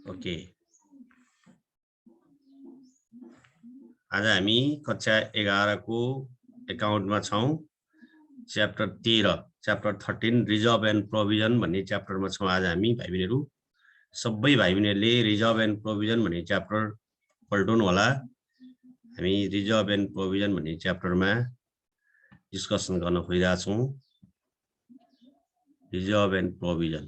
Okay, आज हामी कक्षा 11 को एकाउन्टमा छौं। Chapter 13 chapter 13 reserve and provision भन्ने च्याप्टरमा छौं आज हामी भाइ बहिनीहरु। सबै भाइ बहिनीहरुले रिजर्भ एन्ड प्रोभिजन भन्ने च्याप्टर पल्टाउनु होला। हामी रिजर्भ एन्ड प्रोभिजन भन्ने च्याप्टरमा डिस्कसन गर्न खोजिरहेका छौं। रिजर्भ एन्ड प्रोभिजन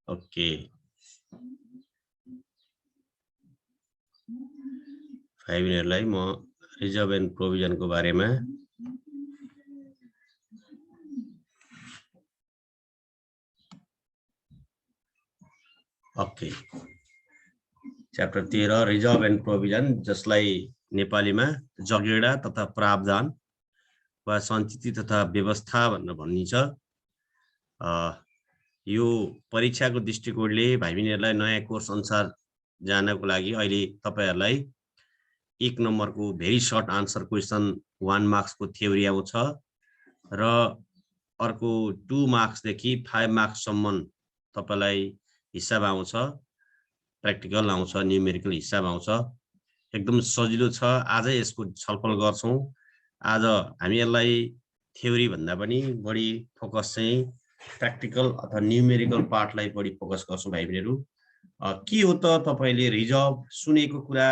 ओके, भाइ बहिनीहरुलाई म रिजर्भ एन्ड प्रोभिजनको बारेमा okay, chapter 13 reserve and provision, जसलाई नेपालीमा जगेडा तथा प्रावधान वा सञ्चिति तथा व्यवस्था भनेर भनिन्छ। यो परीक्षाको दृष्टिकोणले भाइ बहिनीहरुलाई नयाँ कोर्स अनुसार जानको लागि अहिले तपाईहरुलाई 1 नम्बरको very short answer question 1 marks को थ्योरी आउँछ र अर्को 2 मार्क्स देखि 5 मार्क्स सम्म तपाईलाई हिसाब आउँछ, प्र्याक्टिकल आउँछ, न्यूमेरिकल हिसाब आउँछ। एकदम सजिलो छ। आजै यसको छलफल गर्छौं। आज हामीहरुलाई थ्योरी भन्दा पनि बढी फोकस चाहिँ प्र्याक्टिकल अथवा न्यूमेरिकल पार्टलाई बढी फोकस गर्छौं भाइ बहिनीहरु। के हो त तपाईले रिजर्भ सुनेको कुरा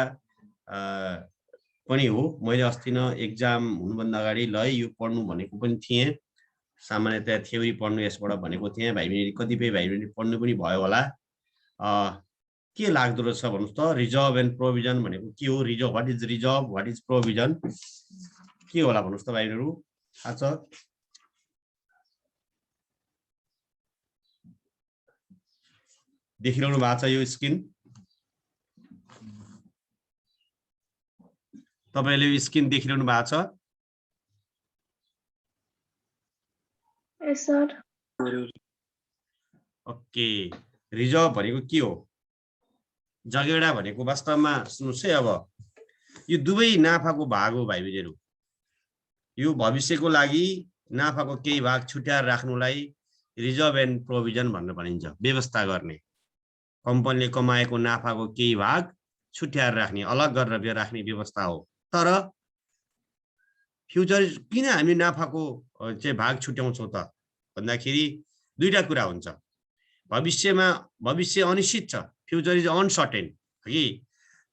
पनि हो। मैले अस्ति न एक्जाम हुनुभन्दा अगाडि ल यो पढ्नु भनेको पनि थिएँ, सामान्यतया थ्योरी पढ्नु यसबाट भनेको थिएँ। भाइ बहिनी कतिपय भाइ बहिनी पढ्नु पनि भयो होला। के लाग्दो रहेछ भन्नुस् त, रिजर्भ एन्ड प्रोभिजन भनेको के हो? Reserve, what is reserve, what is provision, के होला भन्नुस् त भाइ बहिनीहरु? थाहा छ? देखिरहनु भएको छ यो स्क्रिन? तपाईले यो स्क्रिन देखिरहनु भएको छ? यस सर। ओके, रिजर्भ भनेको के हो? जगेडा भनेको वास्तवमा सुन्नुस् है, अब यो दुवै नाफाको भाग हो भाइ बहिनीहरु। यो भविष्यको लागि नाफाको केही भाग छुट्याएर राख्नुलाई रिजर्भ एन्ड प्रोभिजन भनेर भनिन्छ। व्यवस्था गर्ने, कम्पनीले कमाएको नाफाको केही भाग छुट्याएर राख्ने, अलग गरेर राख्ने व्यवस्था हो। तर फ्युचर किन हामी नाफाको चाहिँ भाग छुट्याउँछौं त भन्दाखेरि दुईटा कुरा हुन्छ। भविष्य अनिश्चित छ, फ्युचर इज अनसर्टेन कि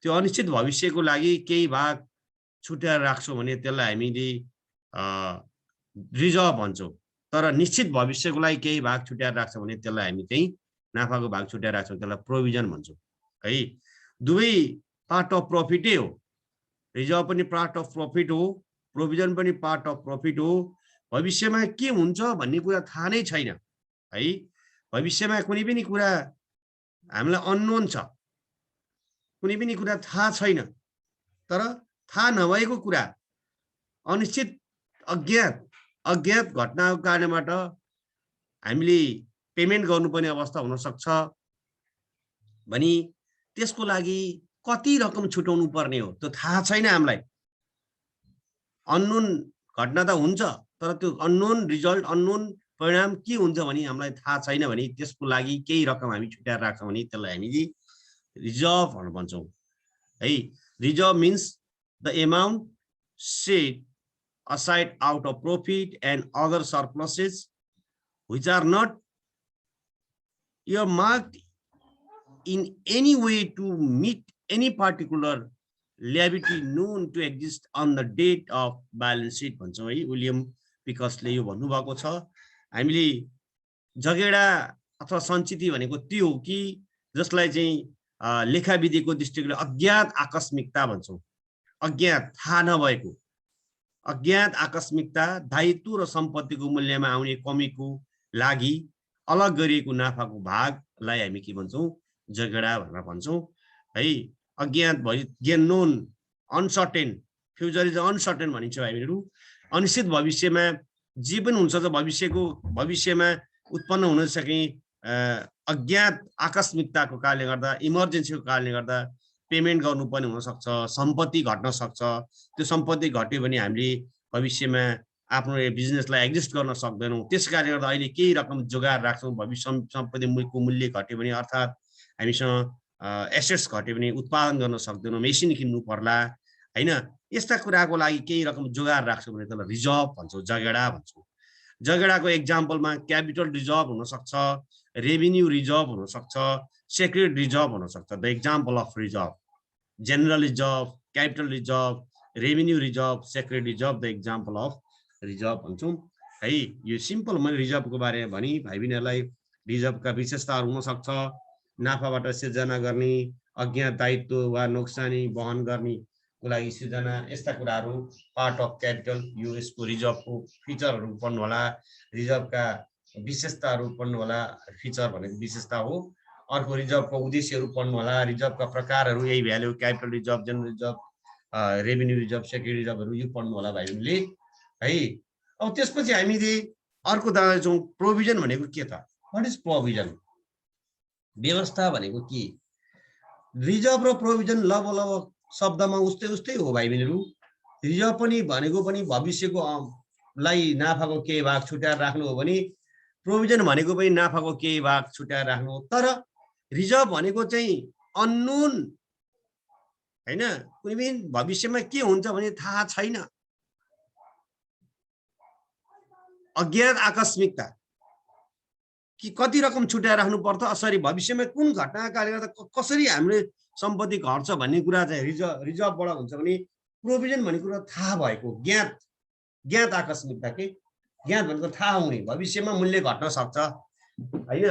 त्यो अनिश्चित भविष्यको लागि केही भाग छुट्याएर राख्छौं भने त्यसलाई हामीले रिजर्भ भन्छौं। तर निश्चित भविष्यको लागि केही भाग छुट्याएर राख्छौं भने त्यसलाई हामी चाहिँ नाफाको भाग छुट्याएर राख्छौं, त्यसलाई प्रोभिजन भन्छौं है। दुवै पार्ट अफ प्रॉफिटै हो। रिजर्भ पनि पार्ट अफ प्रॉफिट हो, प्रोभिजन पनि पार्ट अफ प्रॉफिट हो। भविष्यमा के हुन्छ भन्ने कुरा थाहा नै छैन है। भविष्यमा कुनै पनि कुरा हामीलाई अननोन छ, कुनै पनि कुरा थाहा छैन। तर थाहा नभएको कुरा, अनिश्चित अज्ञात घटनाको कारणबाट हामीले पेमेन्ट गर्नुपर्ने अवस्था हुन सक्छ भनी त्यसको लागि कति रकम छुटाउनु पर्ने हो त्यो थाहा छैन हामीलाई। अननोन घटना त हुन्छ, तर त्यो अननोन रिजल्ट, अननोन परिणाम के हुन्छ भने हामीलाई थाहा छैन भने त्यसको लागि केही रकम हामी छुट्याएर राख्छौं भने त्यसलाई हामीले रिजर्भ भनेर भन्छौं है। Reserve means the amount set aside out of profit and other surpluses which are not earmarked in any way to meet any particular liability known to exist on the date of balance sheet भन्छौं है। William पिकसले यो भन्नुभएको छ। हामीले जगेडा अथवा सञ्चिति भनेको त्यो हो कि जसलाई चाहिँ लेखाविधिको दृष्टिकोणले अज्ञात आकस्मिकता भन्छौं। अज्ञात, थाहा नभएको अज्ञात आकस्मिकता, दायित्व र सम्पत्तिको मूल्यमा आउने कमीको लागि अलग गरिएको नाफाको भागलाई हामी के भन्छौं? जगेडा भनेर भन्छौं है। अज्ञात भयो, नोन, अनसर्टेन, फ्युचर इज अनसर्टेन भनिन्छ हामीहरु। अनिश्चित भविष्यमा जे पनि हुन्छ त भविष्यमा उत्पन्न हुन सक्ने अज्ञात आकस्मिकताको कारणले गर्दा, इमर्जेन्सीको कारणले गर्दा पेमेन्ट गर्नुपर्ने हुनसक्छ, सम्पत्ति घट्न सक्छ। त्यो सम्पत्ति घट्यो भने हामीले भविष्यमा आफ्नो बिजनेसलाई एक्जिस्ट गर्न सक्दैनौँ। त्यस कारणले गर्दा अहिले केही रकम जोगाएर राख्छौँ। भविष्य सम्पत्तिको मूल्य घट्यो भने अर्थात् हामीसँग एसेट्स घट्यो भने उत्पादन गर्न सक्दैनौँ, मेसिन किन्नु पर्ला हैन। यस्ता कुराको लागि केही रकम जोगाएर राख्छौँ भने त्यसलाई रिजर्भ भन्छौँ, जगेडा भन्छौँ। जगेडाको एक्जाम्पलमा क्यापिटल रिजर्भ हुनसक्छ, रेभिन्यू रिजर्भ हुनसक्छ, सेक्रेट रिजर्भ हुनसक्छ। The example of reserve, general reserve, capital reserve, revenue reserve, secret reserve, the example of reserve भन्छौँ है। यो सिम्पल मैले रिजर्भको बारेमा भनी भाइ बहिनीहरूलाई। रिजर्भका विशेषताहरू हुनसक्छ, नाफाबाट सिर्जना गर्ने, अज्ञात दायित्व वा नोक्सानी वहन गर्नेको लागि सिर्जना, यस्ता कुराहरू पार्ट अफ क्यापिटल। यो यसको रिजर्भको फिचरहरू पढ्नु होला, रिजर्भका विशेषताहरू पढ्नु होला। फिचर भनेको विशेषता हो। अर्को रिजर्भको उद्देश्यहरू पढ्नु होला, रिजर्भका प्रकारहरू यही value, capital reserve, general reserve, revenue reserve, secretary रिजर्भहरू यो पढ्नु होला भाइहरूले है। अब त्यसपछि हामीले अर्को दावा छौँ, प्रोभिजन भनेको के त? What is provision? व्यवस्था भनेको के? रिजर्भ र प्रोभिजन लगभग शब्दमा उस्तै उस्तै हो भाइ बहिनीहरू। रिजर्भ पनि भनेको पनि भविष्यको लाई नाफाको केही भाग छुट्याएर राख्नु हो भने प्रोभिजन भनेको पनि नाफाको केही भाग छुट्याएर राख्नु हो। तर रिजर्भ भनेको चाहिँ अननोन हैन, कुनै पनि भविष्यमा के हुन्छ भने थाहा छैन, अज्ञात आकस्मिकता कि कति रकम छुट्याएर राख्नु पर्छ, असरी भविष्यमा कुन घटनाका कारणले गर्दा कसरी हाम्रो सम्पत्ति घट्छ भन्ने कुरा चाहिँ रिजर्भबाट हुन्छ भने प्रोभिजन भन्ने कुरा थाहा भएको, ज्ञात आकस्मिकता के ज्ञात भनेको थाहा हुने, भविष्यमा मूल्य घट्न सक्छ हैन,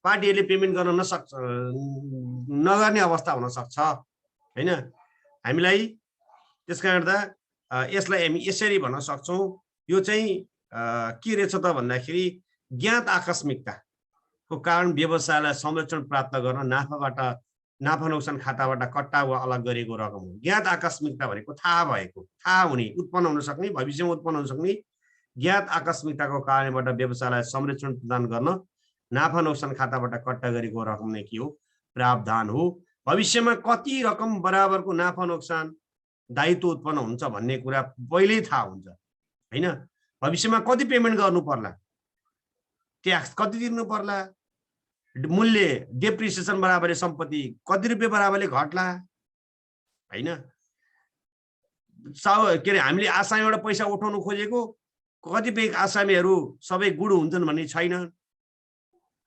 पार्टीहरूले पेमेन्ट गर्न नसक्छ, नगर्ने अवस्था हुन सक्छ हैन। हामीलाई त्यसकारण गर्दा यसलाई हामी यसरी भन्न सक्छौँ, यो चाहिँ के रहेछ त भन्दाखेरि ज्ञात आकस्मिकताको कारण व्यवसायलाई संरक्षण प्राप्त गर्न नाफा नोक्सान खाताबाट कट्टा वा अलग गरिएको रकम हो। ज्ञात आकस्मिकता भनेको थाहा भएको, थाहा हुने, उत्पन्न हुन सक्ने, भविष्यमा उत्पन्न हुन सक्ने ज्ञात आकस्मिकताको कारणबाट व्यवसायलाई संरक्षण प्रदान गर्न नाफा नोक्सान खाताबाट कट्टा गरेको रकम नै के हो? प्रावधान हो। भविष्यमा कति रकम बराबरको नाफा नोक्सान दायित्व उत्पन्न हुन्छ भन्ने कुरा पहिल्यै थाहा हुन्छ हैन। भविष्यमा कति पेमेन्ट गर्नु पर्ला, ट्याक्स कति तिर्नु पर्ला, मूल्य डेप्रिसिएसन बराबरले सम्पत्ति कति रुपियाँ बराबरले घट्ला हैन। के अरे हामीले आसामीबाट पैसा उठाउनु खोजेको कतिपय आसामीहरू सबै गुड हुन्छन् भन्ने छैन।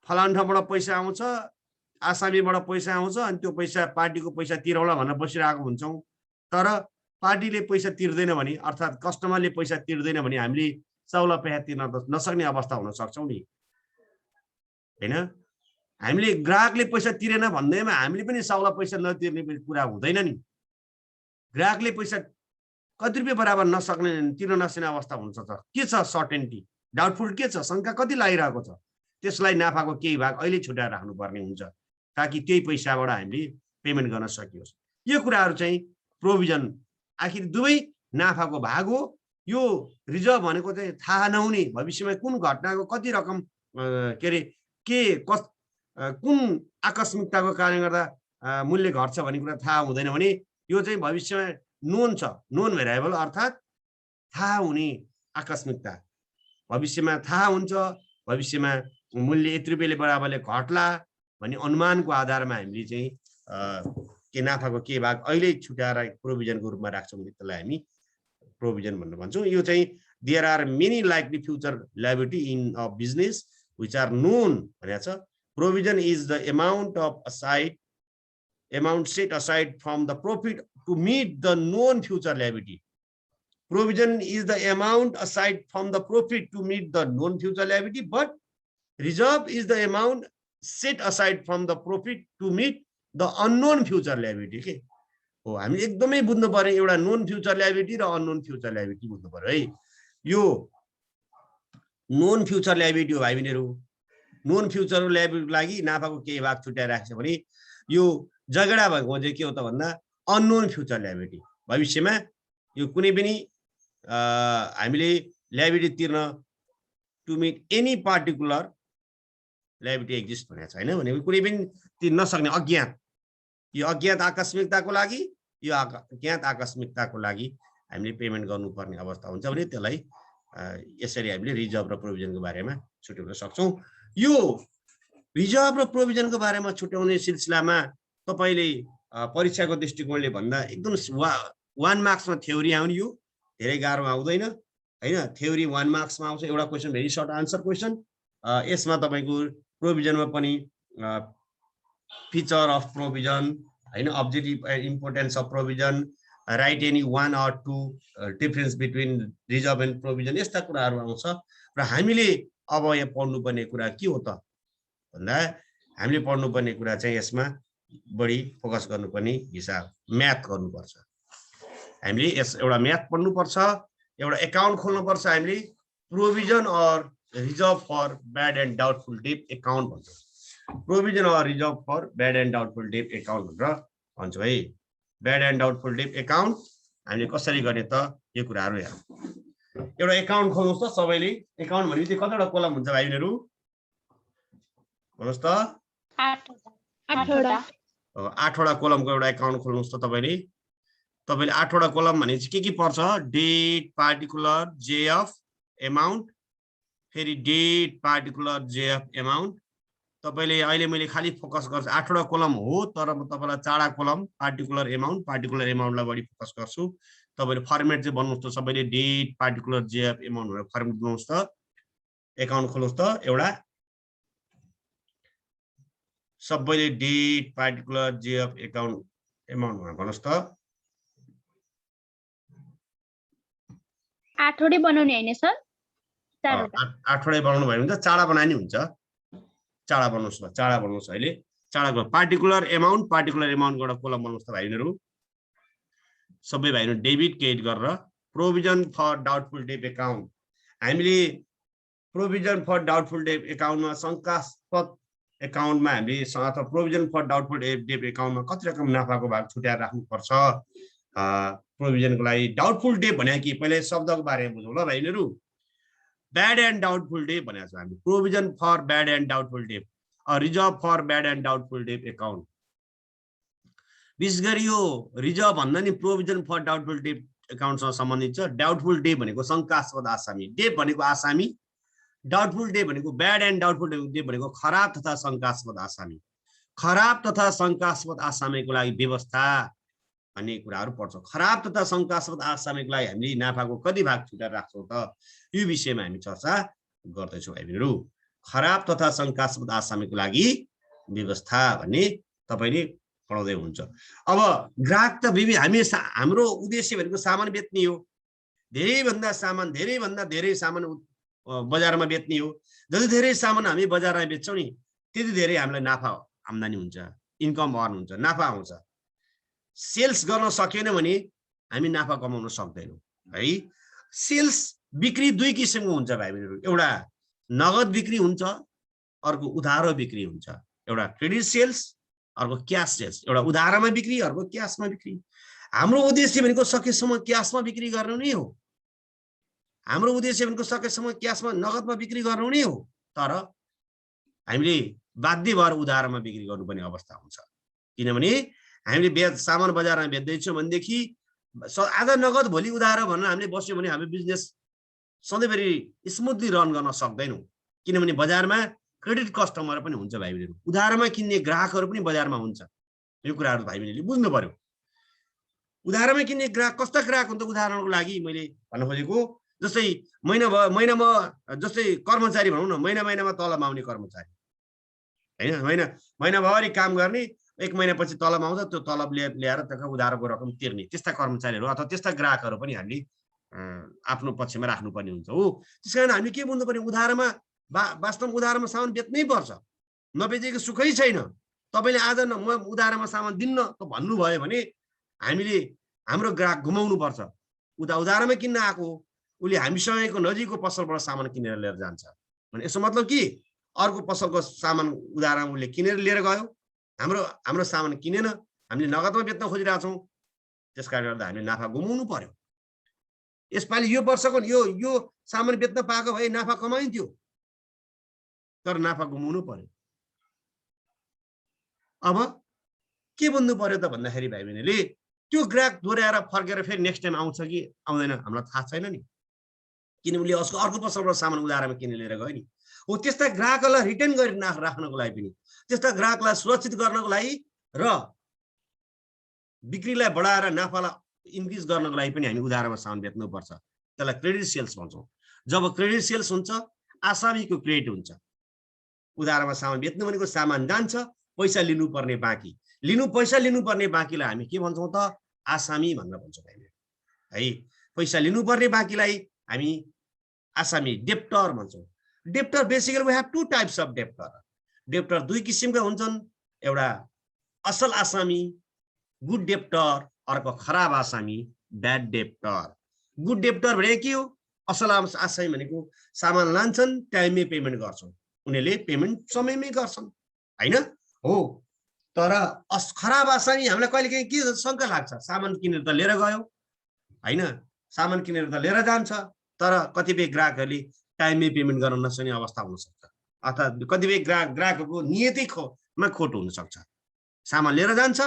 फलान ठाउँबाट पैसा आउँछ, आसामीबाट पैसा आउँछ, अनि त्यो पैसा पार्टीको पैसा तिरौला भनेर बसिरहेको हुन्छौँ। तर पार्टीले पैसा तिर्दैन भने अर्थात् कस्टमरले पैसा तिर्दैन भने हामीले चाउला पैसा तिर्न नसक्ने अवस्था हुन सक्छौँ नि हैन। हामीले ग्राहकले पैसा तिरेन भन्दैमा हामीले पनि साउला पैसा नतिर्ने कुरा हुँदैन नि। ग्राहकले पैसा कति रुपियाँ बराबर नसक्ने, तिर्न नसक्ने अवस्था हुन्छ त के छ? सर्टेन्टी, डाउटफुल के छ? शङ्का कति लागिरहेको छ? त्यसलाई नाफाको केही भाग अहिले छुट्याएर राख्नुपर्ने हुन्छ ताकि त्यही पैसाबाट हामीले पेमेन्ट गर्न सकियोस्। यो कुराहरू चाहिँ प्रोभिजन, आखिर दुवै नाफाको भाग हो। यो रिजर्भ भनेको चाहिँ थाहा नहुने, भविष्यमा कुन घटनाको कति रकम के अरे कुन आकस्मिकताको कारणले गर्दा मूल्य घट्छ भन्ने कुरा थाहा हुँदैन भने यो चाहिँ भविष्यमा नोन छ, नोन भेरिएबल अर्थात् थाहा हुने आकस्मिकता। भविष्यमा थाहा हुन्छ, भविष्यमा मूल्य यति रुपियाँले बराबरले घट्ला भन्ने अनुमानको आधारमा हामीले चाहिँ के नाफाको के भाग अहिले छुट्याएर प्रोभिजनको रूपमा राख्छौँ भने त्यसलाई हामी प्रोभिजन भनेर भन्छौँ। यो चाहिँ there are many likely future liability in a business which are known भनेको छ। Provision is the amount set aside from the profit to meet the known future liability. Provision is the amount aside from the profit to meet the known future liability, but reserve is the amount set aside from the profit to meet the unknown future liability. Okay? हो, हामी एकदमै बुझ्नु पर्यो एउटा नोन future liability र unknown future liability बुझ्नु पर्यो है। यो नोन फ्युचर लायबिलिटी हो भाइ बहिनीहरू। नोन फ्युचर लायबिलिटीको लागि नाफाको केही भाग छुट्याएर राख्छ भने यो जगेडा भएको चाहिँ के हो त भन्दा अननोन फ्युचर लायबिलिटी। भविष्यमा यो कुनै पनि हामीले लायबिलिटी तिर्न to meet any particular liability exist भनेको छ हैन, भनेको कुनै पनि तिर्न नसक्ने अज्ञात यो अज्ञात आकस्मिकताको लागि यो ज्ञात आकस्मिकताको लागि हामीले पेमेन्ट गर्नुपर्ने अवस्था हुन्छ भने त्यसलाई यसरी हामीले रिजर्भ र प्रोभिजनको बारेमा छुट्याउन सक्छौं। यो रिजर्भ र प्रोभिजनको बारेमा छुट्याउने सिलसिलामा तपाईले परीक्षाको दृष्टिकोणले भन्दा एकदम 1 मार्क्समा थ्योरी आउने, यो धेरै गाह्रो आउँदैन हैन। थ्योरी 1 मार्क्समा आउँछ, एउटा question very short answer question. यसमा तपाईको प्रोभिजनमा पनि फीचर अफ प्रोभिजन हैन, objective importance of provision, right any 1 or 2 difference between reserve and provision, यस्ता कुराहरू आउँछ। र हामीले अब यहाँ पढ्नुपर्ने कुरा के हो त भन्दा हामीले पढ्नुपर्ने कुरा चाहिँ यसमा बढी फोकस गर्नुपर्ने हिसाब म्याथ गर्नुपर्छ। हामीले एउटा म्याथ पढ्नुपर्छ, एउटा एकाउन्ट खोल्नुपर्छ। हामीले provision or reserve for bad and doubtful debt account भन्छ। Provision or reserve for bad and doubtful debt account भनेर भन्छ है। Bad and doubtful debt account हामीले कसरी गर्ने त यो कुराहरू हेरौँ। एउटा एकाउन्ट खोल्नुस् त सबैले। एकाउन्ट भनेपछि कतिवटा कलम हुन्छ भाइहरुहरू भन्नुस् त? 8 वटा कलमको एउटा एकाउन्ट खोल्नुस् त तपाईले। तपाईले 8 वटा कलम भनेपछि के पर्छ? डेट, पार्टिकुलर, जेएफ, अमाउन्ट, फेरि डेट, पार्टिकुलर, जेएफ, अमाउन्ट। तपाईले अहिले मैले खाली फोकस गर्छु 8 वटा कलम हो, तर म तपाईलाई 4 वटा कलम पार्टिकुलर अमाउन्टलाई बढी फोकस गर्छु। तपाईले फर्मेट चाहिँ भन्नुस् त सबैले डेट, पार्टिकुलर, जेएफ, अमाउन्ट भनेर फर्मेट बनाउनुस् त। एकाउन्ट खोल्नुस् त एउटा। सबैले date, particular, JF, account, amount भनेर भन्नुस् त। 8 वटै बनाउने हैन सर? 8 वटै बनाउनु भयो भने त 4 बनानी हुन्छ। 4 बनाउनुस् ल, 4 बनाउनुस् अहिले। 4 पार्टिकुलर अमाउन्ट एउटा कोलम बनाउनुस् त भाइहरुहरू। सबै भाइहरु डेबिट क्रेडिट गरेर provision for doubtful debt account. हामीले प्रोभिजन फर डाउटफुल डेट अकाउन्टमा शंकास्पद अकाउन्टमा हामीले अथवा प्रोभिजन फर डाउटफुल डेट अकाउन्टमा कति रकम नाफाको भाग छुट्याएर राख्नुपर्छ। प्रोभिजनको लागि डाउटफुल डेट भने कि पहिला शब्दको बारेमा बुझौँ ल भाइहरुहरू। बैड एन्ड डाउटफुल डेट भनेको छ हामी। Provision for bad and doubtful debt, reserve for bad and doubtful debt account. विशेष गरी यो रिजर्भ भन्दा नि प्रोभिजन फर डाउटफुल डेट अकाउन्टसँग सम्बन्धित छ। डाउटफुल डेट भनेको शंकास्पद आसामी, डेट भनेको आसामी, डाउटफुल डेट भनेको बैड एन्ड डाउटफुल डेट भनेको खराब तथा शंकास्पद आसामी। खराब तथा शंकास्पद आसामीको लागि व्यवस्था भन्ने कुराहरू पर्छ। खराब तथा शंकास्पद आसामीको लागि हामीले नाफाको कति भाग छुटाएर राख्छौं त, यो विषयमा हामी चर्चा गर्दैछौँ भाइहरुहरू। खराब तथा शंकास्पद आसामीको लागि व्यवस्था भन्ने तपाईले पढाउँदै हुन्छ। अब ग्राहक त हाम्रो उद्देश्य भनेको सामान बेच्ने हो। धेरैभन्दा धेरै सामान बजारमा बेच्ने हो। जति धेरै सामान हामी बजारमा बेच्छौं नि त्यति धेरै हामीलाई नाफा आम्दानी हुन्छ, इन्कम अर्न हुन्छ, नाफा आउँछ। सेल्स गर्न सकेन भने हामी नाफा कमाउन सक्दैनौं है। सेल्स बिक्री दुई किसिमको हुन्छ भाइहरुहरू। एउटा नगद बिक्री हुन्छ, अर्को उधारो बिक्री हुन्छ। एउटा क्रेडिट सेल्स, अर्को क्याश सेल्स। एउटा उधारमा बिक्री, अर्को क्याशमा बिक्री। हाम्रो उद्देश्य भनेको सकेसम्म क्याशमा बिक्री गर्नु नै हो। हाम्रो उद्देश्य भनेको सकेसम्म क्याशमा नगदमा बिक्री गर्नु नै हो। तर हामीले बाध्य भएर उधारमा बिक्री गर्नुपर्ने अवस्था हुन्छ। किनभने हामीले सामान बजारमा बेच्दैछौँ भनेदेखि आज नगद भोलि उधार भनेर हामीले बस्यौं भने हाम्रो बिजनेस सधैँभरि स्मुथली रन गर्न सक्दैनौं। किनभने बजारमा क्रेडिट कस्टमर पनि हुन्छ भाइहरुहरू, उधारमा किन्ने ग्राहकहरू पनि बजारमा हुन्छ। यो कुराहरू भाइहरुले बुझ्नु पर्यो। उधारमा किन्ने ग्राहक कस्ता ग्राहक हुन्छ? उदाहरणको लागि मैले भन्न खोजेको जस्तै महिनामा जस्तै कर्मचारी भनौं न, महिनामा तलब आउने कर्मचारी हैन, महिनाभरि काम गर्ने, 1 महिनापछि तलब आउँछ, त्यो तलब ल्याएर त्यसको उधारको रकम तिर्ने, त्यस्ता कर्मचारीहरू अथवा त्यस्ता ग्राहकहरू पनि हामीले आफ्नो पक्षमा राख्नुपर्ने हुन्छ हो। त्यसकारण हामीले के बुझ्नु पर्यो? उधारमा वास्तवमा उधारमा सामान बेच्नै पर्छ, नबेचेको सुखै छैन। तपाईले आज म उधारमा सामान दिन्न त भन्नुभयो भने हामीले हाम्रो ग्राहक गुमाउनु पर्छ। उधारमा किन्न आएको उले हामीसँगको नजिकको पसलबाट सामान किनेर लिएर जान्छ भने यसो मतलब कि अर्को पसलको सामान उधारमा उले किनेर लिएर गयो, हाम्रो सामान किनेन, हामीले नगदमा बेच्न खोजिरहेका छौं। त्यसकारण गर्दा हामीले नाफा गुमाउनु पर्यो। यसपालि यो वर्षको यो सामान बेच्न पाएको भए नाफा कमाइन्थ्यो, तर नाफा गुमाउनु पर्यो। अब के बुझ्नु पर्यो त भन्दाखेरि भाइ बहिनीले त्यो ग्राहक दोहोऱ्याएर फर्केर फेरि नेक्स्ट टाइम आउँछ कि आउँदैन हामीलाई थाहा छैन नि, किनभने उसको अर्को पसलबाट सामान उधारमा किनेर लिएर गयो नि। हो त्यस्ता ग्राहकलाई रिटेन गरी राख्नको लागि पनि, त्यस्ता ग्राहकलाई सुरक्षित गर्नको लागि र बिक्रीलाई बढाएर नाफालाई इन्क्रिज गर्नको लागि पनि हामी उधारमा सामान बेच्नुपर्छ। त्यसलाई क्रेडिट सेल्स भन्छौँ। जब क्रेडिट सेल्स हुन्छ आसामीको क्रेडिट हुन्छ। उधारमा सामान बेच्नु भनेको सामान जान्छ, पैसा लिनुपर्ने बाँकी, पैसा लिनुपर्ने बाँकीलाई हामी के भन्छौँ त आसामी भनेर भन्छौँ है। पैसा लिनुपर्ने बाँकीलाई हामी आसामी डेप्टर भन्छौँ। Debtor basically we have two types of debtor. Debtor दुई किसिमका हुन्छन्, एउटा असल आसामी गुड डेप्टर, अर्को खराब आसामी ब्याड डेप्टर। गुड डेप्टर भने के हो? असल आसामी भनेको सामान लान्छन् टाइममै पेमेन्ट गर्छन्, उनीहरूले पेमेन्ट समयमै गर्छन् हैन हो। तर खराब आसामी हामीलाई कहिलेकाहीँ के शङ्का लाग्छ, सामान किनेर त लिएर गयो हैन, सामान किनेर त लिएर जान्छ, तर कतिपय ग्राहकहरूले टाइममै पेमेन्ट गर्न नसक्ने अवस्था हुन सक्छ, अथवा कतिपय ग्राहकको नियतिमा खोट हुन सक्छ। सामान लिएर जान्छ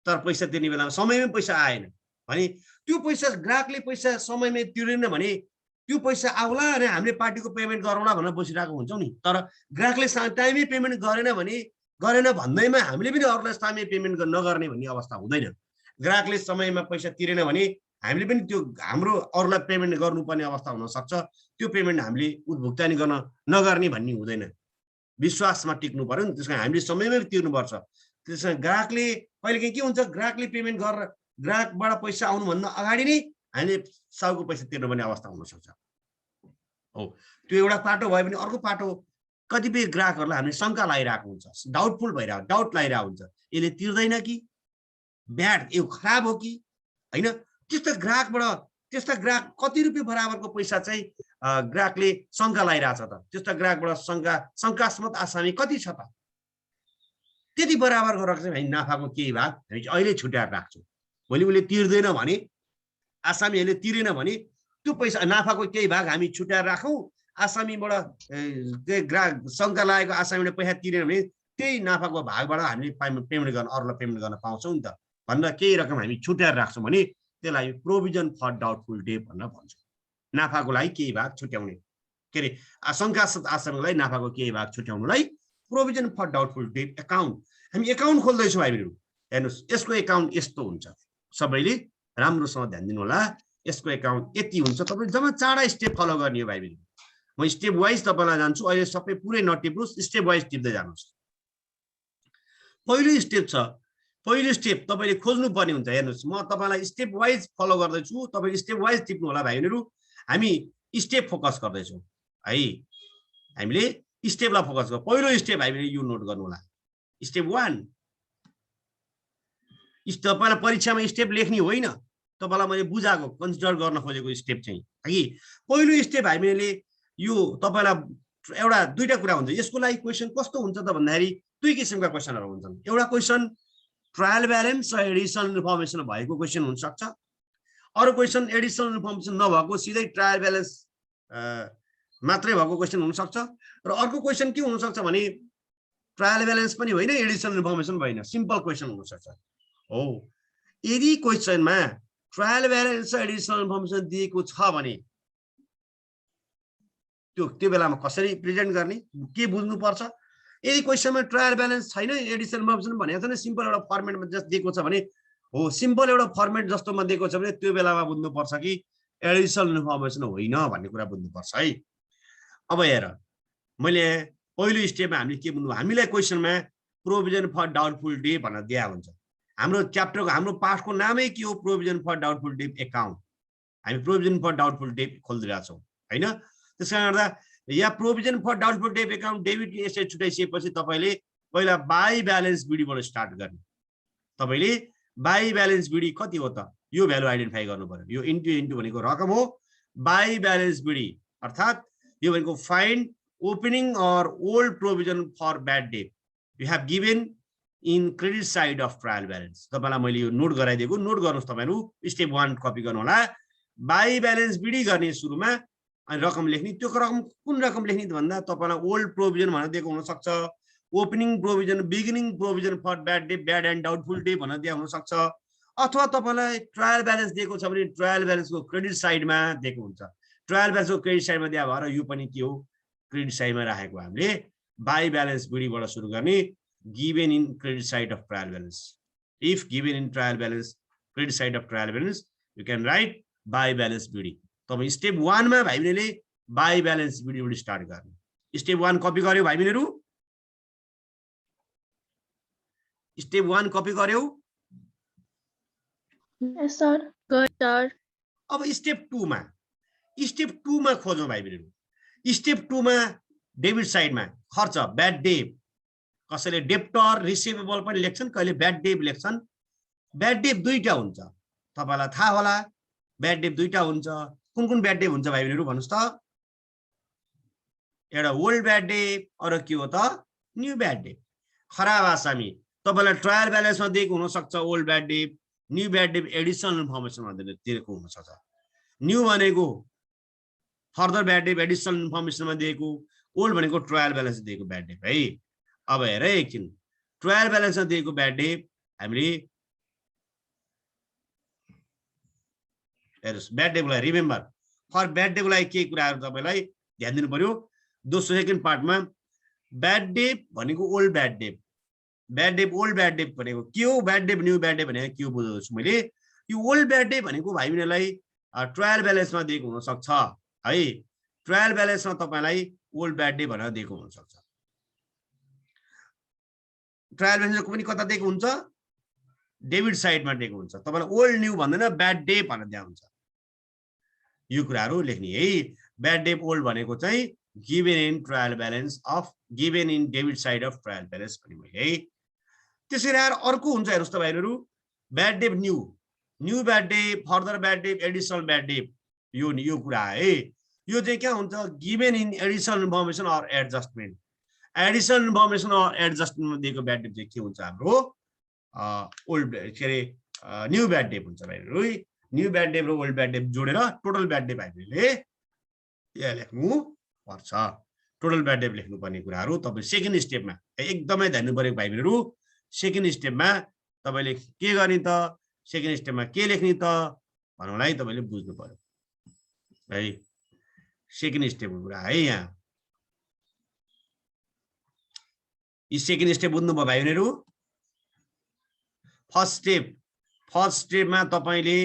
तर पैसा तिर्ने बेलामा समयमै पैसा आएन भने त्यो पैसा ग्राहकले पैसा समयमै तिरेन भने त्यो पैसा आउला अनि हामीले पार्टीको पेमेन्ट गरौँला भनेर बसिरहेको हुन्छौँ नि। तर ग्राहकले टाइममै पेमेन्ट गरेन भन्दैमा हामीले पनि अरूलाई टाइममै पेमेन्ट नगर्ने भन्ने अवस्था हुँदैन। ग्राहकले समयमा पैसा तिरेन भने हामीले पनि त्यो हाम्रो अरूलाई पेमेन्ट गर्नुपर्ने अवस्था हुन सक्छ, त्यो पेमेन्ट हामीले भुक्तानी गर्न नगर्ने भन्ने हुँदैन। विश्वासमा टिक्नु पर्यो नि, त्यसकारण हामीले समयमै तिर्नुपर्छ। त्यसकारण ग्राहकले कहिलेकाहीँ के हुन्छ, ग्राहकले पेमेन्ट गरेर ग्राहकबाट पैसा आउनुभन्दा अगाडि नै हामीले साउको पैसा तिर्नुपर्ने अवस्था हुन सक्छ हो। त्यो एउटा पाटो भयो भने अर्को पाटो कतिपय ग्राहकहरूलाई हामीले शङ्का लगाइरहेको हुन्छ, डाउटफुल भइरहेको, डाउट लगाइरहेको हुन्छ, यसले तिर्दैन कि ब्याड, यो खराब हो कि होइन। त्यस्ता ग्राहक कति रुपियाँ बराबरको पैसा चाहिँ ग्राहकले शङ्का लगाइरहेछ त, त्यस्ता ग्राहकबाट शङ्कास्पद आसामी कति छ त, त्यति बराबरको रकम हामी नाफाको केही भाग हामी अहिले छुट्याएर राख्छौँ। भोलि उसले तिर्दैन भने, आसामीहरूले तिरेन भने त्यो पैसा नाफाको केही भाग हामी छुट्याएर राखौँ, आसामीबाट ग्राहक शङ्का लागेको आसामीले पैसा तिरेन भने त्यही नाफाको भागबाट हामीले पेमेन्ट गर्न अरूलाई पेमेन्ट गर्न पाउँछौँ नि त भनेर केही रकम हामी छुट्याएर राख्छौँ भने त्यसलाई प्रोभिजन फर डाउटफुल डेट भनेर भन्छौँ। नाफाको लागि केही भाग छुट्याउने, के अरे शङ्कास्पद आसामीलाई नाफाको केही भाग छुट्याउनुलाई provision for doubtful debt account. हामी एकाउन्ट खोल्दैछौँ भाइहरू, हेर्नुहोस् यसको एकाउन्ट यस्तो हुन्छ, सबैले राम्रोसँग ध्यान दिनु होला। यसको एकाउन्ट यति हुन्छ, तपाईँ जम्मा 4 स्टेप फलो गर्ने हो भाइहरू। म स्टेप वाइज तपाईँलाई जान्छु, अहिले सबै पुरै नटिप्नुहोस्, स्टेप वाइज टिप्दै जानुहोस्। पहिलो स्टेप छ, पहिलो स्टेप तपाईँले खोज्नु पर्ने हुन्छ। हेर्नुहोस् म तपाईँलाई स्टेप वाइज फलो गर्दैछु, तपाईँले स्टेप वाइज टिप्नु होला भाइहरू। हामी स्टेप फोकस गर्दैछौँ है, हामीले स्टेपलाई फोकस गर्छौँ। पहिलो स्टेप हामीले यो नोट गर्नु होला, स्टेप 1। तपाईँलाई परीक्षामा स्टेप लेख्ने होइन, तपाईँलाई मैले बुझाएको कन्सिडर गर्न खोजेको स्टेप चाहिँ कि पहिलो स्टेप हामीले यो तपाईँलाई एउटा दुईटा कुरा हुन्छ। यसको लागि क्वेसन कस्तो हुन्छ त भन्दाखेरि दुई किसिमका क्वेसनहरू हुन्छन्। एउटा क्वेसन ट्रायल ब्यालेन्स र एडिसनल इन्फर्मेसन भएको क्वेसन हुनसक्छ, अरू क्वेसन एडिसनल इन्फर्मेसन नभएको सिधै ट्रायल ब्यालेन्स मात्रै भएको क्वेसन हुनसक्छ, र अर्को क्वेसन के हुनसक्छ भने ट्रायल ब्यालेन्स पनि होइन एडिसनल इन्फर्मेसन होइन, सिम्पल क्वेसन हुनसक्छ हो। यदि क्वेसनमा ट्रायल ब्यालेन्स र एडिसनल इन्फर्मेसन दिएको छ भने त्यो बेलामा कसरी प्रेजेन्ट गर्ने, के बुझ्नुपर्छ। यदि क्वेसनमा ट्रायल ब्यालेन्स छैन, एडिसनल इन्फर्मेसन भनेको छैन, सिम्पल एउटा फर्मेटमा जस्ट दिएको छ भने हो, सिम्पल एउटा फर्मेट जस्तोमा दिएको छ भने त्यो बेलामा बुझ्नुपर्छ कि एडिसनल इन्फर्मेसन होइन भन्ने कुरा बुझ्नुपर्छ है। अब हेर, मैले पहिलो स्टेपमा हामीले के बुझ्नु, हामीलाई क्वेसनमा प्रोभिजन फर डाउटफुल डेट भनेर दिएको हुन्छ। हाम्रो च्याप्टरको हाम्रो पाठको नामै के हो, provision for doubtful debt account. हामी प्रोभिजन फर डाउटफुल डेट खोलिरहेछौँ होइन। त्यस कारणले गर्दा या provision for doubtful debt account debit यसरी छुट्याइसकेपछि तपाईँले पहिला बाई ब्यालेन्स बिडीबाट स्टार्ट गर्ने। तपाईँले बाई ब्यालेन्स बिडी कति हो त, यो भ्यालु आइडेन्टिफाई गर्नु पर्यो। यो इन्टु भनेको रकम हो, बाई ब्यालेन्स बिडी अर्थात् यो भनेको find opening or old provision for bad debt you have given in credit side of trial balance. तपाईँलाई मैले यो नोट गराइदिएको, नोट गर्नुहोस् तपाईँहरू, स्टेप 1 कपी गर्नु होला। बाई ब्यालेन्स बिडी गर्ने सुरुमा अनि रकम लेख्ने, त्यो रकम कुन रकम लेख्ने भन्दा तपाईँलाई ओल्ड प्रोभिजन भनेर दिएको हुनसक्छ, opening provision beginning provision for bad debt bad and doubtful debt भनेर दिएको हुन सक्छ अथवा तपाईलाई ट्रायल ब्यालेन्स दिएको छ भने ट्रायल ब्यालेन्सको क्रेडिट साइडमा दिएको हुन्छ ट्रायल ब्यालेन्सको क्रेडिट साइडमा दिए भएर यो पनि के हो क्रेडिट साइडमा राखेको हामीले बाई ब्यालेन्स बिडीबाट सुरु गर्ने given in credit side of trial balance if given in trial balance credit side of trial balance you can write by balance BD तपाईँ स्टेप 1 मा भाइ बहिनीले बाई ब्यालेन्स बिडीबाट स्टार्ट गर्ने स्टेप 1 कपी गर्यो भाइ बहिनीहरु स्टेप 1 कपी गर्यो यस सर गुड सर अब स्टेप 2 मा खोजौं भाइ बहिनीहरु स्टेप 2 मा डेबिट साइडमा खर्च ब्याड डेट कसैले डेप्टर रिसिभेबल पनि लेख्छन् कहिले ब्याड डेट लेख्छन् ब्याड डेट दुईटा हुन्छ तपाईलाई थाहा होला ब्याड डेट दुईटा हुन्छ कुन ब्याड डेट हुन्छ भाइ बहिनीहरु भन्नुस् त एउटा ओल्ड ब्याड डेट अरु के हो त न्यू ब्याड डेट खराब आसामी तपाईलाई ट्रायल ब्यालेन्समा दिएको हुन सक्छ old bad debt new bad debt additional information दिएको हुन सक्छ न्यू भनेको फर्दर ब्याड डेट एडिशनल इन्फर्मेसनमा दिएको ओल्ड भनेको ट्रायल ब्यालेन्स दिएको ब्याड डेट है अब हेर एकछिन ट्रायल ब्यालेन्समा दिएको ब्याड डेट हामीले हेर्नुस् ब्याड डेटलाई रिमेम्बर फर ब्याड डेटलाई के कुराहरु तपाईलाई ध्यान दिनु पर्यो दोस्रो सेकेन्ड पार्टमा ब्याड डेट भनेको old bad debt old bad date भनेको के हो bad debt new bad date भनेको के हो बुझाउँछु मैले यो ओल्ड ब्याड डेट भनेको भाइ बहिनीलाई ट्रायल ब्यालेन्समा दिएको हुन सक्छ है ट्रायल ब्यालेन्समा तपाईलाई ओल्ड ब्याड डेट भनेर दिएको हुन सक्छ ट्रायल ब्यालेन्सको पनि कता दिएको हुन्छ डेबिट साइडमा दिएको हुन्छ तपाईलाई ओल्ड न्यू भन्दैन ब्याड डेट भनेर दिएको हुन्छ यो कुराहरु लेख्ने है ब्याड डेट ओल्ड भनेको चाहिँ given in trial balance of given in debit side of trial balance पनि मैले है त्यसैले अर्को हुन्छ हेर्नुस् त भाइहरु bad debt new bad debt further bad debt additional bad debt यो कुरा है यो चाहिँ के हुन्छ given in additional information or adjustment additional information or एडजस्टमेन्टमा दिएको ब्याड डेट चाहिँ के हुन्छ हाम्रो ओल्ड के रे न्यू ब्याड डेट हुन्छ भाइहरु न्यू ब्याड डेट र ओल्ड ब्याड डेट जोडेर टोटल ब्याड डेट भाइहरुले यहाँ लेख्नु पर्छ टोटल ब्याड डेट लेख्नु पर्ने कुराहरु तपाई सेकेन्ड स्टेपमा एकदमै ध्यान दिनु पर्यो भाइहरु सेकेन्ड स्टेपमा तपाईले के गर्ने त सेकेन्ड स्टेपमा के लेख्ने त भन्नुलाई तपाईले बुझ्नु पर्यो है सेकेन्ड स्टेपको कुरा है यहाँ यी सेकेन्ड स्टेप बुझ्नु भयो भाइहरु फर्स्ट स्टेपमा तपाईले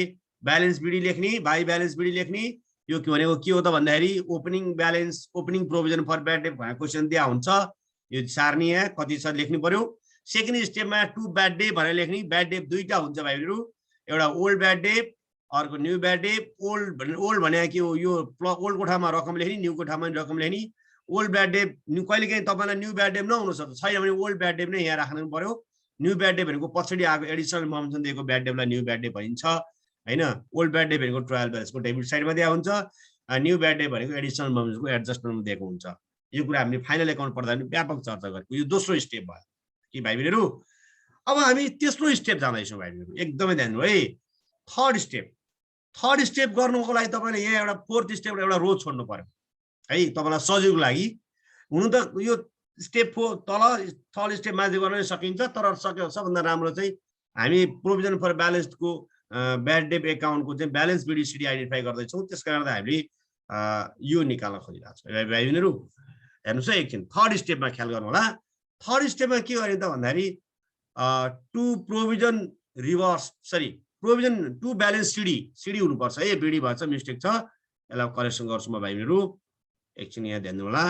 ब्यालेन्स बिडी लेख्ने बाई ब्यालेन्स बिडी लेख्ने यो के भनेको के हो त भन्दाखेरि opening balance opening provision for bad debt भनेर क्वेशन दिया हुन्छ यो सार्नी यहाँ कति छ लेख्नु पर्यो सेकेन्ड स्टेपमा टु ब्याड डेट भनेर लेख्ने ब्याड डेट दुईटा हुन्छ भाइहरु एउटा ओल्ड ब्याड डेट अर्को न्यू ब्याड डेट ओल्ड भने के हो यो ओल्ड को ठाउँमा रकम लेख्ने न्यू को ठाउँमा रकम लेख्ने ओल्ड ब्याड डेट कहिलेकाहीँ तपाईलाई न्यू ब्याड डेट नहुन सक्छ छैन भने ओल्ड ब्याड डेट नै यहाँ राख्नु पर्यो न्यू ब्याड डेट भनेको पछाडी आएको एडिशनल इन्फर्मेसन दिएको ब्याड डेटलाई न्यू ब्याड डेट भनिन्छ हैन ओल्ड ब्याड डेट भनेको ट्रायल ब्यालेन्सको डेबिट साइडमा दिएको हुन्छ न्यू ब्याड डेट भनेको एडिशनल इन्फर्मेसनको एडजस्टमेन्टमा दिएको हुन्छ यो कुरा हामीले फाइनल एकाउन्ट पढ्दा पनि व्यापक चर्चा गरेको यो दोस्रो स्टेप भयो कि भाइ बहिनीहरु अब हामी तेस्रो स्टेप जाँदैछौँ भाइ बहिनीहरु एकदमै ध्यान दिनु है थर्ड स्टेप गर्नुको लागि तपाईले यहाँ एउटा फोर्थ स्टेप एउटा रो छोड्नु पर्यो है तपाईलाई सजिलोको लागि हुनु त यो स्टेप 4 तल थर्ड स्टेप माथि गर्न सकिन्छ तर सबभन्दा राम्रो चाहिँ हामी प्रोभिजन फर ब्यालेन्सको ब्याड डेट एकाउन्टको चाहिँ ब्यालेन्स बिडिसिडी आइडेन्टिफाई गर्दैछौँ त्यसकारण हामीले यो निकाल्न खोजिरहेको छौँ भाइ बहिनीहरु हेर्नुस् है एकछिन थर्ड स्टेपमा ख्याल गर्नु होला थर्ड स्टेपमा के गर्ने त भन्दाखेरि to provision reverse provision to balance CD हुनुपर्छ है बिडी भन्छ मिस्टेक छ यसलाई करेक्सन गर्छु म भाइ बहिनीहरु एकछिन यहाँ ध्यान दिनु होला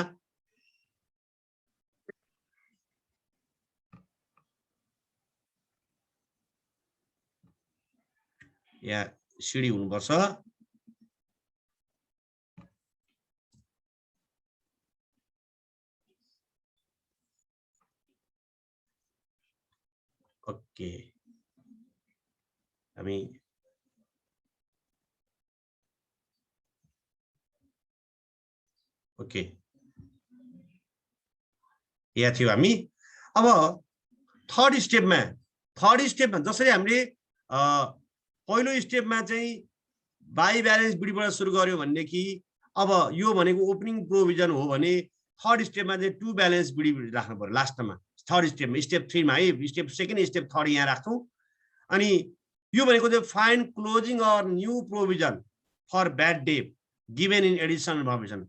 यहाँ सिडी हुनुपर्छ ओके हामी ओके यहाँ थियो हामी अब थर्ड स्टेपमा जसरी हामीले पहिलो स्टेपमा चाहिँ बाई ब्यालेन्स बिडीबाट सुरु गर्यो भनेदेखि अब यो भनेको ओपनिङ प्रोभिजन हो भने थर्ड स्टेपमा चाहिँ टु ब्यालेन्स बिडी राख्नु पर्यो लास्टमा थर्ड स्टेपमा स्टेप 3 मा है स्टेप सेकेन्ड स्टेप थर्ड यहाँ राख्छौँ अनि यो भनेको चाहिँ find closing or new provision for bad debt given in additional information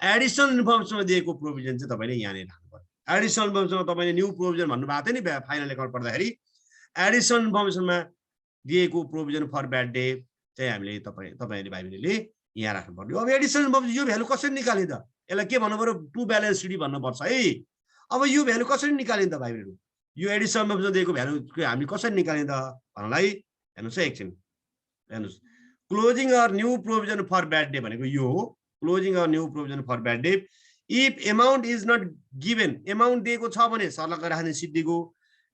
additional इन्फर्मेसनमा दिएको प्रोभिजन चाहिँ तपाईले यहाँनिर राख्नु पर्यो एडिसनल इन्फर्मेसनमा तपाईले न्यू प्रोभिजन भन्नु भएको थियो नि फाइनल एकाउन्ट पढ्दाखेरि एडिसनल इन्फर्मेसनमा दिएको प्रोभिजन फर ब्याड डेट चाहिँ हामीले तपाईहरुले भाइ बहिनीले यहाँ राख्नु पर्यो अब एडिसनल इन्फर्मेसन यो भ्यालु कसरी निकाल्ने त यसलाई के भन्नु पर्यो टु ब्यालेन्स सिडी भन्नु पर्छ है अब यो भ्यालु कसरी निकाल्ने त भाइ बहिनीहरु यो एडिसनल इन्फर्मेसन दिएको भ्यालु हामी कसरी निकाल्ने त भन्नलाई हेर्नुस् है एकछिन हेर्नुस् closing or new provision for bad debt भनेको यो हो closing or new provision for bad debt if amount is not given amount दिएको छ भने सर्लक्क राख्ने सिद्धिको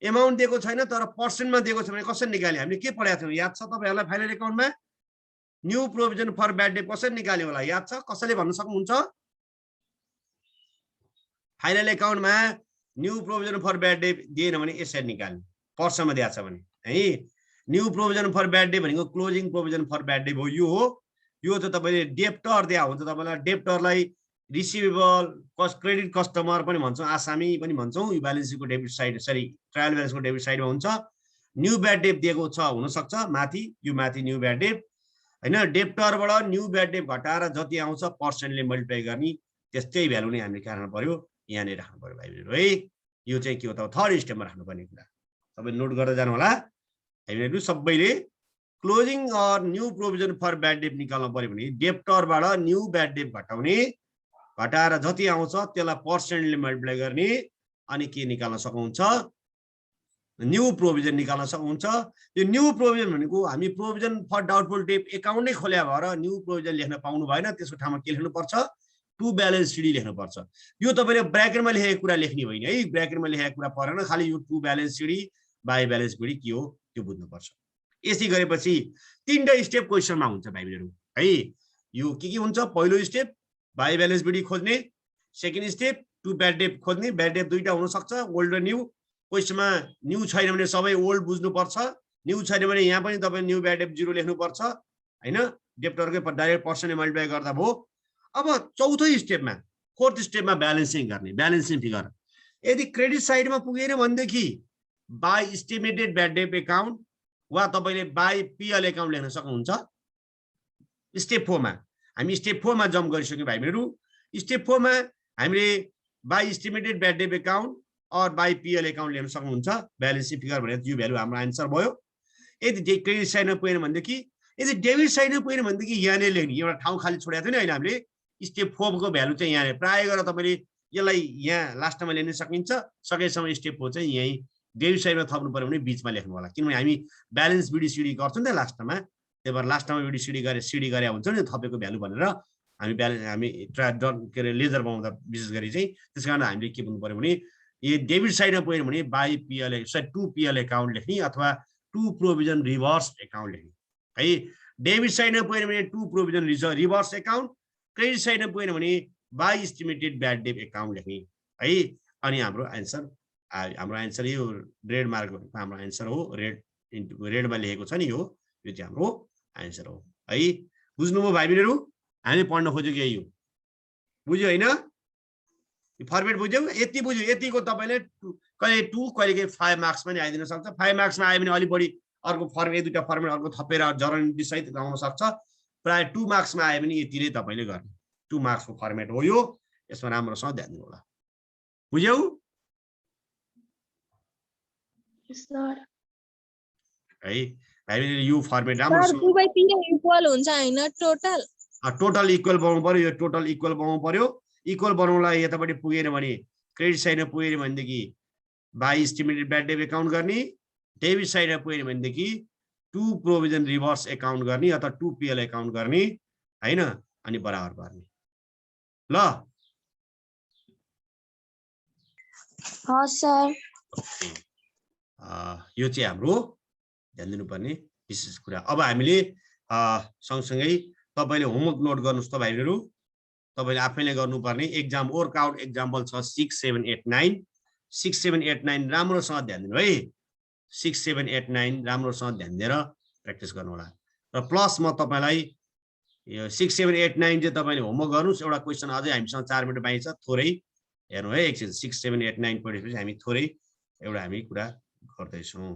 अमाउन्ट दिएको छैन तर पर्सेन्टमा दिएको छ भने कसरी निकाल्ने हामीले के पढाएको थियौं याद छ तपाईहरुलाई फाइनल एकाउन्टमा new provision for bad debt कसरी निकाल्ने होला याद छ कसैले भन्न सक्नुहुन्छ फाइनल एकाउन्टमा new provision for bad debt दिएन भने यसरी निकाल्ने पर्सेन्टमा दिएको छ भने है new provision for bad debt भनेको closing provision for bad debt हो यो त तपाईले डेप्टर दिया हुन्छ तपाईलाई डेप्टरलाई रिसिभेबल क्रेडिट कस्टमर पनि भन्छौं आसामी पनि भन्छौं यो ब्यालेन्स शीटको डेबिट साइड सरी ट्रायल ब्यालेन्सको डेबिट साइडमा हुन्छ न्यू ब्याड डेट दिएको छ हुन सक्छ माथि यो माथि न्यू ब्याड डेट हैन डेप्टरबाट न्यू ब्याड डेट घटाएर जति आउँछ पर्सेन्टले मल्टिप्लाई गर्ने त्यस्तै भ्यालु नै हामीले के राख्नु पर्यो यहाँ नै राख्नु पर्यो भाइहरु है यो चाहिँ के हो त थर्ड स्टेपमा राख्नु पर्ने कुरा तपाईले नोट गर्दै जानु होला हामीहरु सबैले closing or new provision for bad debt निकाल्नु पर्यो भने डेप्टरबाट न्यू ब्याड डेट घटाएर जति आउँछ त्यसलाई पर्सेन्टले मल्टिप्लाई गर्ने अनि के निकाल्न सक्नुहुन्छ न्यू प्रोभिजन निकाल्न सक्नुहुन्छ यो न्यू प्रोभिजन भनेको हामी provision for doubtful debt account नै खोल्या भएर न्यू प्रोभिजन लेख्न पाउनु भएन त्यसको ठाउँमा के लेख्नु पर्छ टु ब्यालेन्स सिडी लेख्नु पर्छ यो तपाईले ब्र्याकेटमा लेखेको कुरा लेख्ने होइन है ब्र्याकेटमा लेखेको कुरा परेन खाली यो to balance CD by balance CD के हो त्यो बुझ्नु पर्छ यसै गरेपछि तीनटा स्टेप क्वेशनमा हुन्छ भाइहरु है यो के हुन्छ पहिलो स्टेप बाइ ब्यालेन्स सिडी खोज्ने second step to bad debt खोज्ने ब्याड डेट दुईटा हुन सक्छ ओल्ड र न्यू क्वेशनमा न्यू छैन भने सबै ओल्ड बुझ्नु पर्छ न्यू छैन भने यहाँ पनि तपाईले न्यू ब्याड डेट 0 लेख्नु पर्छ हैन डेप्टरकै डाइरेक्ट पर्सेन्टले मल्टिप्लाई गर्दा भयो अब चौथो स्टेपमा फोर्थ स्टेपमा ब्यालेन्सिङ गर्ने ब्यालेन्सिङ फिगर यदि क्रेडिट साइडमा पुगेन भनेदेखि by estimated bad debt account वा तपाईले बाइ पीएल अकाउन्ट लेख्न सक्नुहुन्छ स्टेप 4 मा हामी स्टेप 4 मा जम्प गरिसक्यौं भाइहरु स्टेप 4 मा हामीले by estimated bad debt account और बाइ पीएल अकाउन्ट लेख्न सक्नुहुन्छ ब्यालेन्स फिगर भनेको यो भ्यालु हाम्रो आन्सर भयो यदि क्रेडिट साइडमा पुगेन भनेदेखि यदि डेबिट साइडमा पुगेन भनेदेखि यहाँ नै लेख्ने एउटा ठाउँ खाली छोडेको थियो नि अहिले हामीले स्टेप 4 को भ्यालु चाहिँ यहाँ प्राय गरेर तपाईले यसलाई यहाँ लास्टमा लेख्न सकिन्छ सकेसम्म स्टेप 4 चाहिँ यही डेबिट साइडमा थप्नु पर्यो भने बीचमा लेख्नु होला किनभने हामी ब्यालेन्स बीडीसीडी गर्छौं नि लास्टमा त्यही भएर लास्टमा बीडीसीडी गरे सीडी गरे हुन्छ नि थपेको भ्यालु भनेर हामी हामी के रे लेजर बनाउँदा विशेष गरी चाहिँ त्यसकारण हामीले के भन्नु पर्यो भने यो डेबिट साइडमा पुग्यो भने by PL to PL account लेख्ने अथवा टु प्रोभिजन रिभर्स अकाउन्ट लेख्ने है डेबिट साइडमा पुग्यो भने to provision reverse account credit साइडमा पुग्यो भने by estimated bad debt account लेख्ने है अनि हाम्रो आन्सर यो रेड मार्क हाम्रो आन्सर हो रेडमा लेखेको छ नि यो चाहिँ हाम्रो आन्सर हो है बुझ्नुभयो भाइ बहिनीहरु हामी पढ्न खोजेको यही हो बुझ्यो हैन फर्मेट बुझ्यौ यति बुझ्यो यतिको तपाईले कहिले 2 कहिले 5 मार्क्स पनि आइदिन सक्छ 5 मार्क्समा आयो भने अलि बढी अर्को फर्मेट दुईटा फर्मेट अर्को थपेर जर्नल सहित आउन सक्छ प्राय 2 मार्क्समा आयो भने यति नै तपाईले गर्ने 2 मार्क्सको फर्मेट हो यो यसमा राम्रोसँग ध्यान दिनु होला बुझ्यौ सर है हामीले यो फर्मेट राम्रोसँग 2/3 इक्वल हुन्छ हैन टोटल टोटल इक्वल बनाउनु पर्यो यो टोटल इक्वल बनाउनु पर्यो इक्वल बनाउनलाई यतापट्टि पुगेन भने क्रेडिट साइडमा पुगेन भनेदेखि by estimated bad debt account गर्ने डेबिट साइडमा पुगेन भनेदेखि टु प्रोभिजन रिभर्स अकाउन्ट गर्ने अथवा टु पीएल अकाउन्ट गर्ने हैन अनि बराबर गर्ने ल सर यो चाहिँ हाम्रो ध्यान दिनुपर्ने विशेष कुरा अब हामीले सँगसँगै तपाईले होमवर्क नोट गर्नुस् त भाइहरु तपाईले आफैले गर्नुपर्ने एक्जाम वर्कआउट एक्जाम्पल छ 6 7 8 9 6 7 8 9 राम्रोसँग ध्यान दिनु है 6 7 8 9 राम्रोसँग ध्यान दिएर प्र्याक्टिस गर्नु होला र प्लस म तपाईलाई यो 6 7 8 9 चाहिँ तपाईले होमवर्क गर्नुस् एउटा क्वेशन अझै हामीसँग 4 मिनेट बाँकी छ थोरै हेर्नु है एकछिन 6 7 8 9 पढेपछि हामी थोरै एउटा हामी कुरा गर्दैछौँ।